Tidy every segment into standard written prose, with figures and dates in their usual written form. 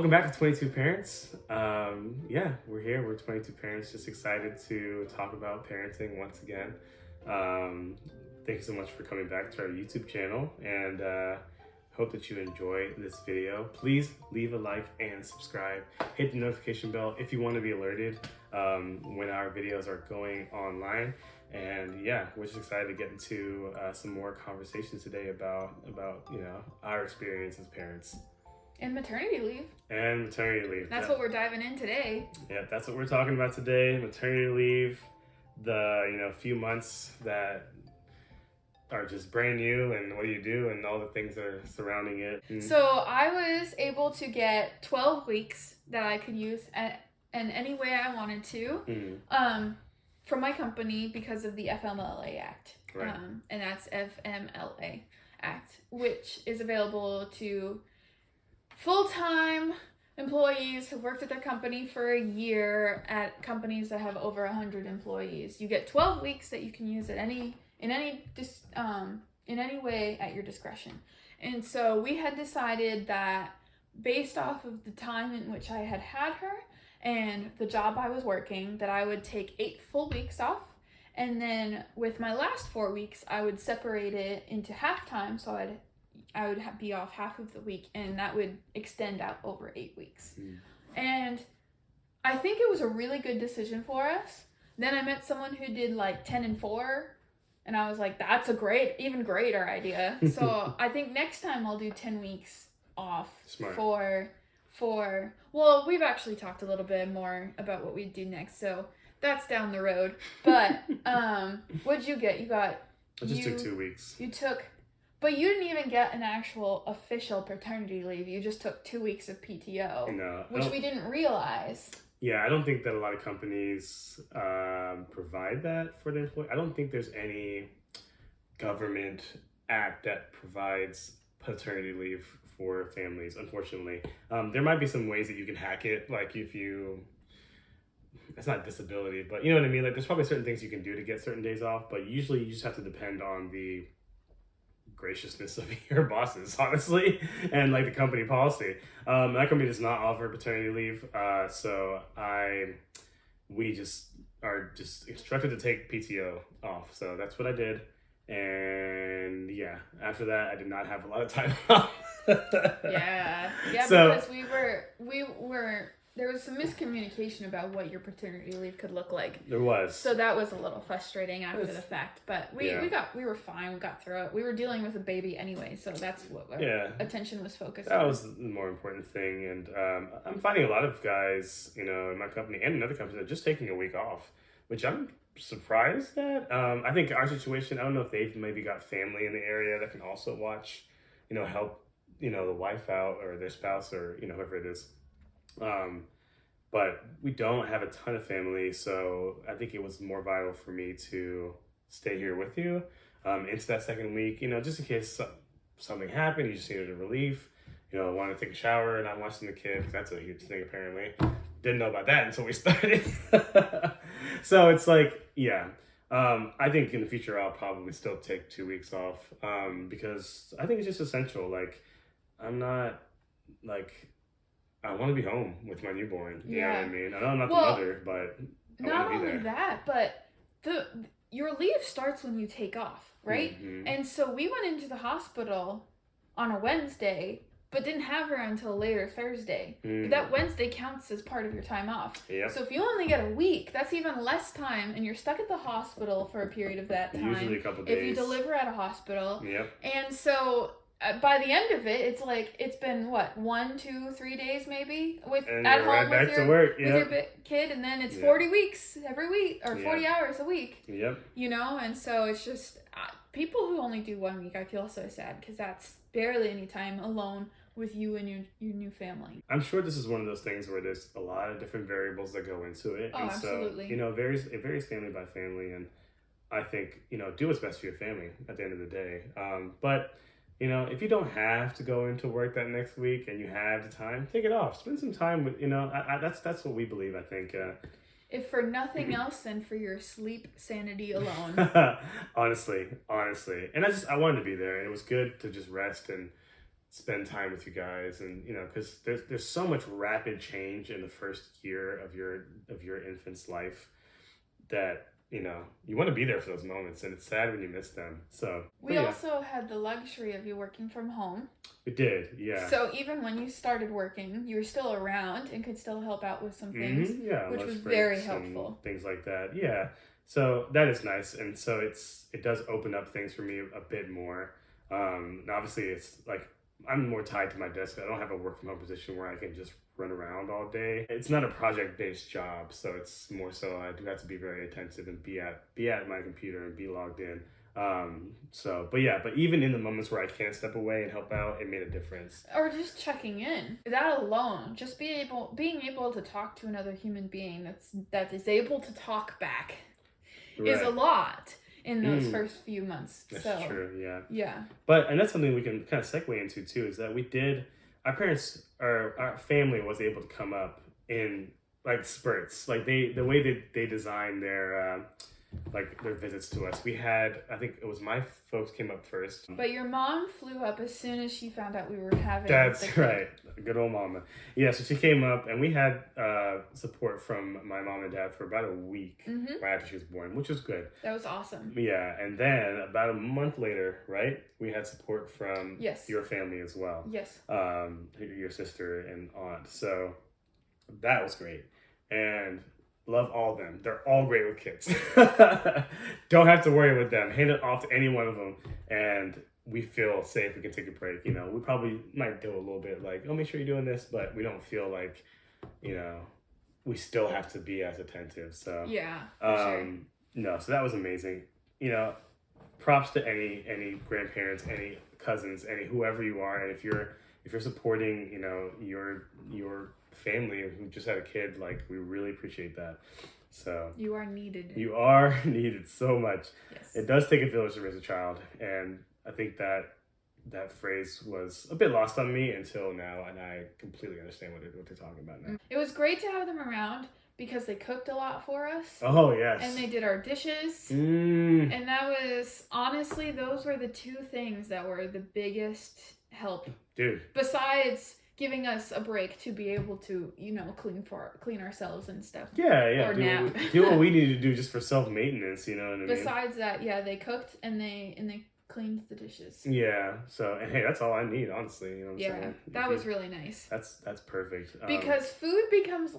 Welcome back to 22 Parents. Yeah, we're here. We're 22 Parents, just excited to talk about parenting once again. Thank you so much for coming back to our YouTube channel, and hope that you enjoy this video. Please leave a like and subscribe. Hit the notification bell if you want to be alerted when our videos are going online. And yeah, we're just excited to get into some more conversations today about our experience as parents. And maternity leave. And maternity leave. That's what we're diving in today. Yeah, that's what we're talking about today. Maternity leave, the few months that are just brand new, and what do you do, and all the things that are surrounding it. So I was able to get 12 weeks that I could use in any way I wanted to from my company because of the FMLA Act. Right. And that's FMLA Act, which is available to full-time employees who've worked at their company for a year at companies that have over 100 employees. You get 12 weeks that you can use in any way at your discretion. And so we had decided that based off of the time in which I had her and the job I was working, that I would take 8 full weeks off. And then with my last 4 weeks, I would separate it into half time. So I would be off half of the week, and that would extend out over 8 weeks. And I think it was a really good decision for us. Then I met someone who did like 10 and 4, and I was like, that's even greater idea. So I think next time I'll do 10 weeks off. Smart. Well, we've actually talked a little bit more about what we'd do next, so that's down the road. But what'd you get? I just took 2 weeks. But you didn't even get an actual official paternity leave. You just took 2 weeks of PTO, which we didn't realize. Yeah, I don't think that a lot of companies provide that for the employee. I don't think there's any government act that provides paternity leave for families, unfortunately. There might be some ways that you can hack it, like if you... It's not disability, but you know what I mean? Like, there's probably certain things you can do to get certain days off, but usually you just have to depend on the graciousness of your bosses, honestly, and like the company policy. That company does not offer paternity leave, so we just are just instructed to take PTO off. So that's what I did, and yeah, after that, I did not have a lot of time off. yeah, so, because we were. There was some miscommunication about what your paternity leave could look like. There was. So that was a little frustrating after the fact. But we were fine. We got through it. We were dealing with a baby anyway, so that's what our attention was focused on. That was the more important thing. And I'm finding a lot of guys, in my company and in other companies are just taking a week off, which I'm surprised at. I think our situation, I don't know if they've maybe got family in the area that can also watch, help, the wife out or their spouse or, whoever it is. But we don't have a ton of family, so I think it was more vital for me to stay here with you into that second week, just in case something happened, you just needed a relief, wanted to take a shower and not watching the kids. That's a huge thing, apparently. Didn't know about that until we started. So it's like, I think in the future I'll probably still take 2 weeks off because I think it's just essential. Like, I'm not, I want to be home with my newborn. You know what I mean? I know I'm not the mother, but I want to be there. Not only that, but your leave starts when you take off, right? Mm-hmm. And so we went into the hospital on a Wednesday, but didn't have her until later Thursday. Mm-hmm. But that Wednesday counts as part of your time off. Yep. So if you only get a week, that's even less time, and you're stuck at the hospital for a period of that time. Usually a couple days. If you deliver at a hospital. Yep. And so... by the end of it, it's like it's been 1, 2, 3 days maybe at home with your kid, and then it's 40 weeks every week or 40 hours a week. Yep. And so it's just people who only do 1 week. I feel so sad because that's barely any time alone with you and your new family. I'm sure this is one of those things where there's a lot of different variables that go into it. Oh, and absolutely. So, it varies family by family, and I think do what's best for your family at the end of the day. But if you don't have to go into work that next week and you have the time, take it off. Spend some time with, that's what we believe, I think. If for nothing else than for your sleep sanity alone. honestly. And I wanted to be there, and it was good to just rest and spend time with you guys, and because there's so much rapid change in the first year of your infant's life that you want to be there for those moments, and it's sad when you miss them. So we also had the luxury of you working from home. We did, yeah. So even when you started working, you were still around and could still help out with some things, which was very helpful. Things like that, yeah. So that is nice, and so it does open up things for me a bit more. Obviously, it's like I'm more tied to my desk. I don't have a work from home position where I can just run around all day. It's not a project-based job, so it's more so I do have to be very attentive and be at my computer and be logged in. But even in the moments where I can't step away and help out, it made a difference. Or just checking in. That alone, just being able to talk to another human being that is able to talk back is a lot in those first few months. That's true, yeah. Yeah. And that's something we can kind of segue into too, is that our family was able to come up in like spurts. Like the way that they designed their visits to us. We had, I think it was my folks came up first. But your mom flew up as soon as she found out we were having. That's right. Good old mama. Yeah, so she came up and we had support from my mom and dad for about a week right after she was born, which was good. That was awesome. Yeah, and then about a month later, right, we had support from your family as well. Yes. Your sister and aunt. So that was great. And love all of them. They're all great with kids. Don't have to worry with them. Hand it off to any one of them, and we feel safe. We can take a break. We probably might do a little bit like, oh, make sure you're doing this, but we don't feel like, we still have to be as attentive. So yeah, sure. No, so that was amazing. Props to any grandparents, any cousins, any whoever you are, and if you're supporting, your family who just had a kid, like, we really appreciate that. So you are needed. You are needed so much. Yes. It does take a village to raise a child, and I think that phrase was a bit lost on me until now, and I completely understand what they're talking about now. It was great to have them around because they cooked a lot for us. Oh, yes. And they did our dishes. And that was, honestly, those were the two things that were the biggest help. Dude. Besides giving us a break to be able to, clean ourselves and stuff. Yeah. Or nap. Do what we need to do just for self-maintenance, you know what I mean? Besides that, yeah, they cooked and they cleaned the dishes. Yeah. So, and hey, that's all I need, honestly. You know what I'm saying? That was really nice. That's perfect. Because food becomes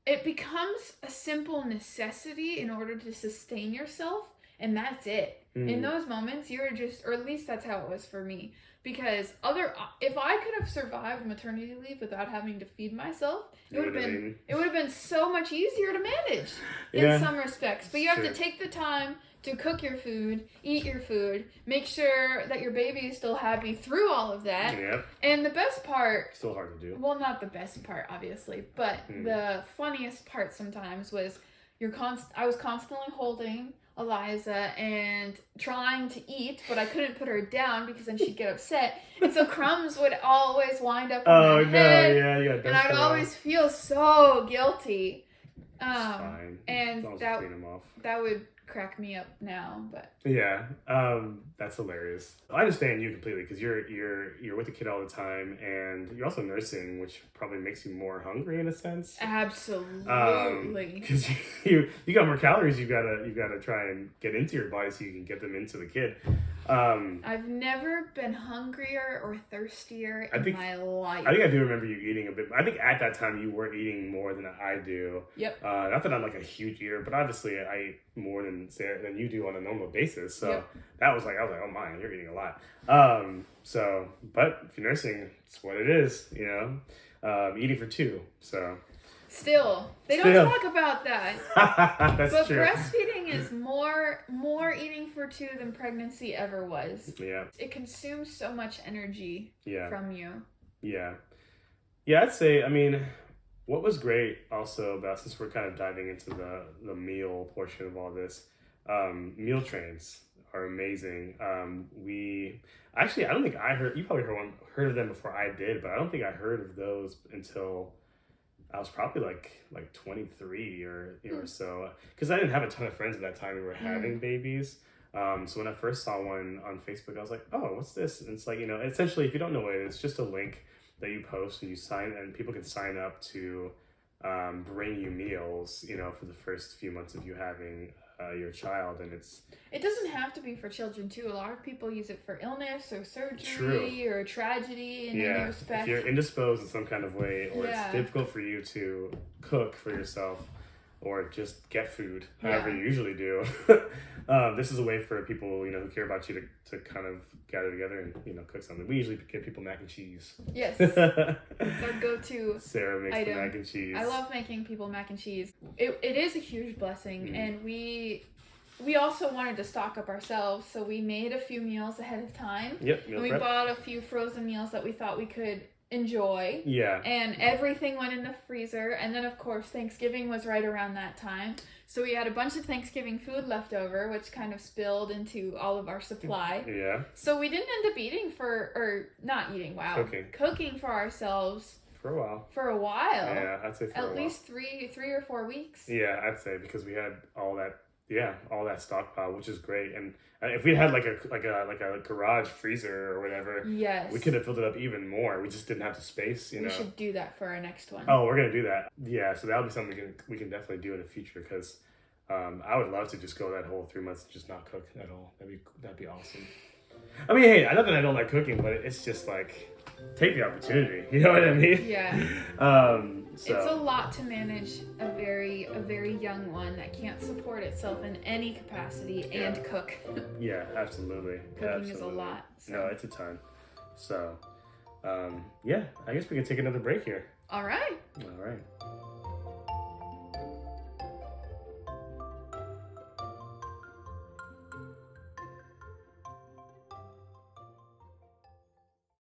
it becomes a simple necessity in order to sustain yourself, and that's it. In those moments, you're just, or at least that's how it was for me. Because if I could have survived maternity leave without having to feed myself, it would have been so much easier to manage in some respects. But you have to take the time to cook your food, eat your food, make sure that your baby is still happy through all of that. Yep. And the best part, still hard to do. Well, not the best part, obviously, but the funniest part sometimes was I was constantly holding Eliza and trying to eat, but I couldn't put her down because then she'd get upset. And so crumbs would always wind up on my head. Yeah. And I'd always feel so guilty. Fine. And clean them off. That would crack me up now, but yeah, that's hilarious. I understand you completely because you're with the kid all the time, and you're also nursing, which probably makes you more hungry in a sense. Absolutely. Because you got more calories you gotta try and get into your body so you can get them into the kid. I've never been hungrier or thirstier in my life. I think I do remember you eating a bit. I think at that time you were eating more than I do. Yep. Not that I'm like a huge eater, but obviously I eat more than you do on a normal basis. So that was I was like, oh my, you're eating a lot. But if you're nursing, it's what it is, eating for two. So Still, they don't talk about that. That's true. Breastfeeding is more eating for two than pregnancy ever was. Yeah. It consumes so much energy from you. Yeah. Yeah, I'd say, what was great also about, since we're kind of diving into the meal portion of all this, meal trains are amazing. I don't think I heard, you probably heard of them before I did, but I don't think I heard of those until I was probably like 23 or so, because I didn't have a ton of friends at that time who were having babies. So when I first saw one on Facebook, I was like, oh, what's this? And it's like, essentially, if you don't know what it is, it's just a link that you post and and people can sign up to bring you meals, for the first few months of you having your child. And it doesn't have to be for children too. A lot of people use it for illness or surgery true. or tragedy in any respect. If you're indisposed in some kind of way, or it's difficult for you to cook for yourself or just get food, however you usually do. This is a way for people, who care about you to kind of gather together and, cook something. We usually get people mac and cheese. Yes. Our go-to Sarah makes item. the mac and cheese. I love making people mac and cheese. It is a huge blessing, and we also wanted to stock up ourselves, so we made a few meals ahead of time. Yep. And we bought a few frozen meals that we thought we could enjoy. Yeah. And everything went in the freezer. And then, of course, Thanksgiving was right around that time. So we had a bunch of Thanksgiving food left over, which kind of spilled into all of our supply. Yeah. So we didn't end up cooking for ourselves. For a while. Yeah, I'd say at least 3 or 4 weeks. Yeah, I'd say, because we had all that stockpile, which is great. And if we had like a garage freezer or whatever, yes, we could have filled it up even more. We just didn't have the space, We should do that for our next one. Oh, we're gonna do that. Yeah, so that'll be something we can definitely do in the future, because I would love to just go that whole 3 months and just not cook at all. That'd be awesome. I mean, hey, not that I don't like cooking, but it's just like, take the opportunity. You know what I mean? Yeah. It's a lot to manage a very young one that can't support itself in any capacity and cook. Yeah, absolutely. Cooking is a lot. So. No, it's a ton. So, I guess we can take another break here. All right. All right.